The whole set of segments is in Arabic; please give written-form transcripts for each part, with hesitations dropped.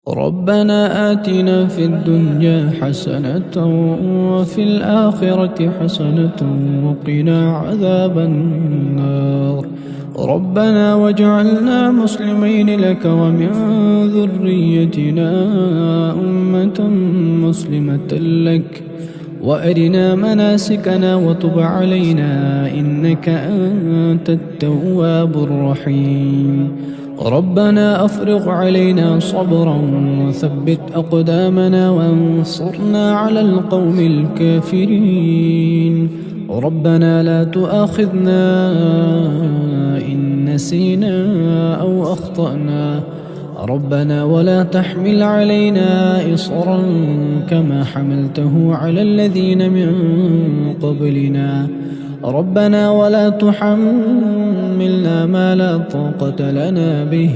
ربنا آتنا في الدنيا حسنة وفي الآخرة حسنة وقنا عذاب النار. ربنا واجعلنا مسلمين لك ومن ذريتنا أمة مسلمة لك وأرنا مناسكنا وتب علينا إنك أنت التواب الرحيم. ربنا أفرغ علينا صبرا وثبت أقدامنا وانصرنا على القوم الكافرين. ربنا لا تؤاخذنا إن نسينا أو أخطأنا. ربنا ولا تحمل علينا إصرا كما حملته على الذين من قبلنا. ربنا ولا تحملنا ما لا طاقة لنا به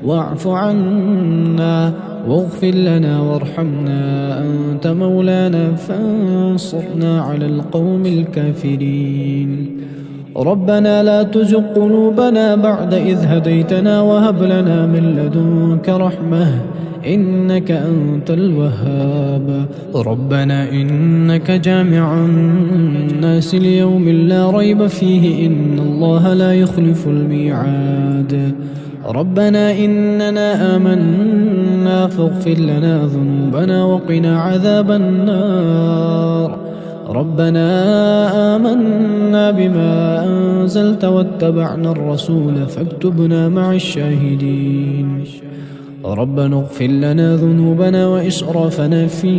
واعف عنا واغفر لنا وارحمنا أنت مولانا فانصرنا على القوم الكافرين. ربنا لا تزغ قلوبنا بعد إذ هديتنا وهب لنا من لدنك رحمة إنك أنت الوهاب. ربنا إنك جامع الناس ليوم لا ريب فيه إن الله لا يخلف الميعاد. ربنا إننا آمنا فاغفر لنا ذنوبنا وقنا عذاب النار. ربنا آمنا بما أنزلت واتبعنا الرسول فاكتبنا مع الشاهدين. ربنا اغفر لنا ذنوبنا وإسرافنا في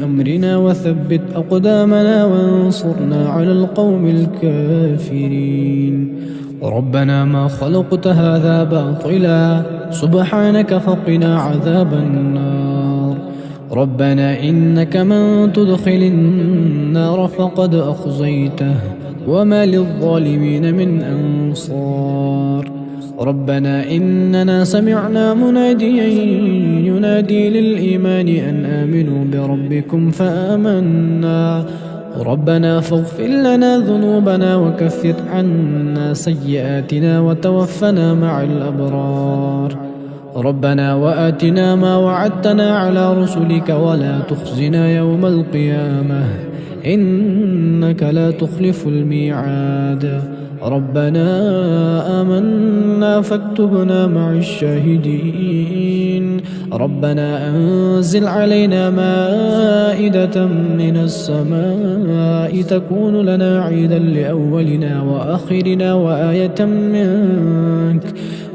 أمرنا وثبت أقدامنا وانصرنا على القوم الكافرين. ربنا ما خلقت هذا باطلا سبحانك فقنا عذاب النار. ربنا إنك من تدخل النار فقد أخزيته وما للظالمين من أنصار. ربنا إننا سمعنا مناديا ينادي للإيمان أن آمنوا بربكم فآمنا. ربنا فاغفر لنا ذنوبنا وكفر عنا سيئاتنا وتوفنا مع الأبرار. ربنا وآتنا ما وعدتنا على رسلك ولا تخزنا يوم القيامة إنك لا تخلف الميعاد. ربنا آمنا فاكتبنا مع الشاهدين. ربنا أنزل علينا مائدة من السماء تكون لنا عيدا لأولنا وآخرنا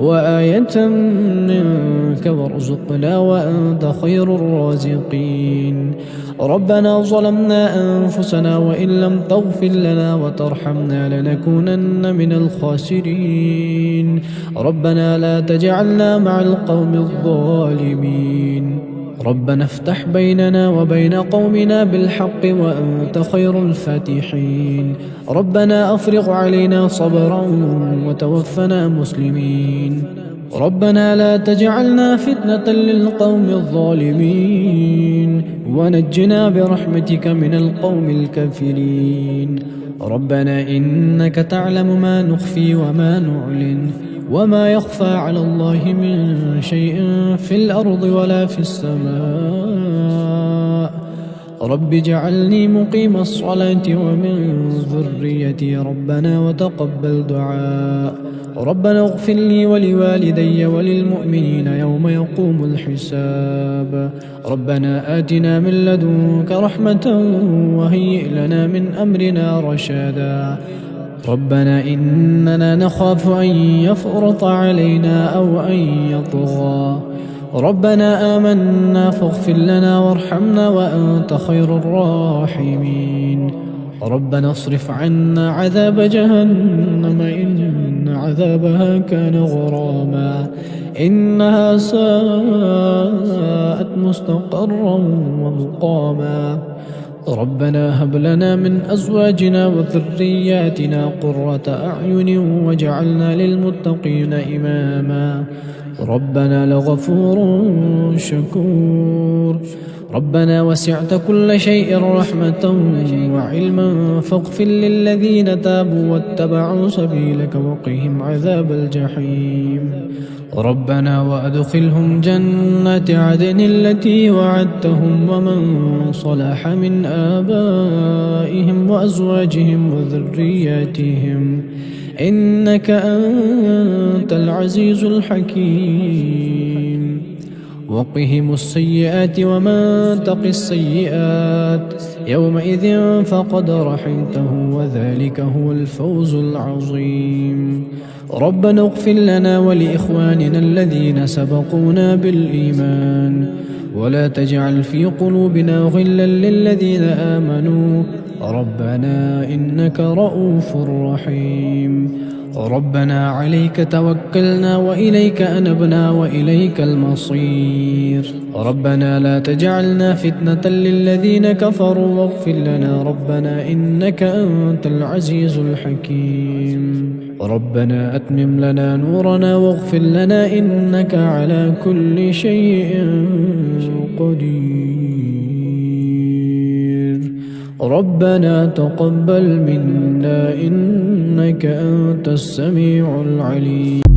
وآية منك وارزقنا وأنت خير الرازقين. ربنا ظلمنا أنفسنا وإن لم تغفر لنا وترحمنا لنكونن من الخاسرين. ربنا لا تجعلنا مع القوم الظالمين. ربنا افتح بيننا وبين قومنا بالحق وأنت خير الفاتحين. ربنا أفرغ علينا صبرا وتوفنا مسلمين. ربنا لا تجعلنا فتنة للقوم الظالمين ونجنا برحمتك من القوم الكافرين. ربنا إنك تعلم ما نخفي وما نعلن وما يخفى على الله من شيء في الأرض ولا في السماء. رب اجعلني مقيم الصلاة ومن ذريتي ربنا وتقبل دعاء. ربنا اغفر لي ولوالدي وللمؤمنين يوم يقوم الحساب. ربنا آتنا من لدنك رحمة وهيئ لنا من أمرنا رشدا. ربنا إننا نخاف أن يفرط علينا أو أن يطغى. ربنا آمنا فاغفر لنا وارحمنا وأنت خير الراحمين. ربنا اصرف عنا عذاب جهنم إن عذابها كان غراما إنها ساءت مستقرا ومقاما. ربنا هب لنا من أزواجنا وذرياتنا قرة أعين واجعلنا للمتقين إماما. ربنا لغفور شكور. ربنا وسعت كل شيء رحمة وعلما فاغفر للذين تابوا واتبعوا سبيلك وقهم عذاب الجحيم ربنا وأدخلهم جنات عدن التي وعدتهم ومن صلح من آبائهم وأزواجهم وذرياتهم إنك أنت العزيز الحكيم وقهم السيئات ومن تق السيئات يومئذ فقد رحمته وذلك هو الفوز العظيم ربنا اغفر لنا ولإخواننا الذين سبقونا بالإيمان ولا تجعل في قلوبنا غلا للذين آمنوا ربنا إنك رؤوف رحيم ربنا عليك توكلنا وإليك أنبنا وإليك المصير ربنا لا تجعلنا فتنة للذين كفروا واغفر لنا ربنا إنك أنت العزيز الحكيم ربنا أتمم لنا نورنا واغفر لنا إنك على كل شيء قدير ربنا تقبل منا إنك أنت السميع العليم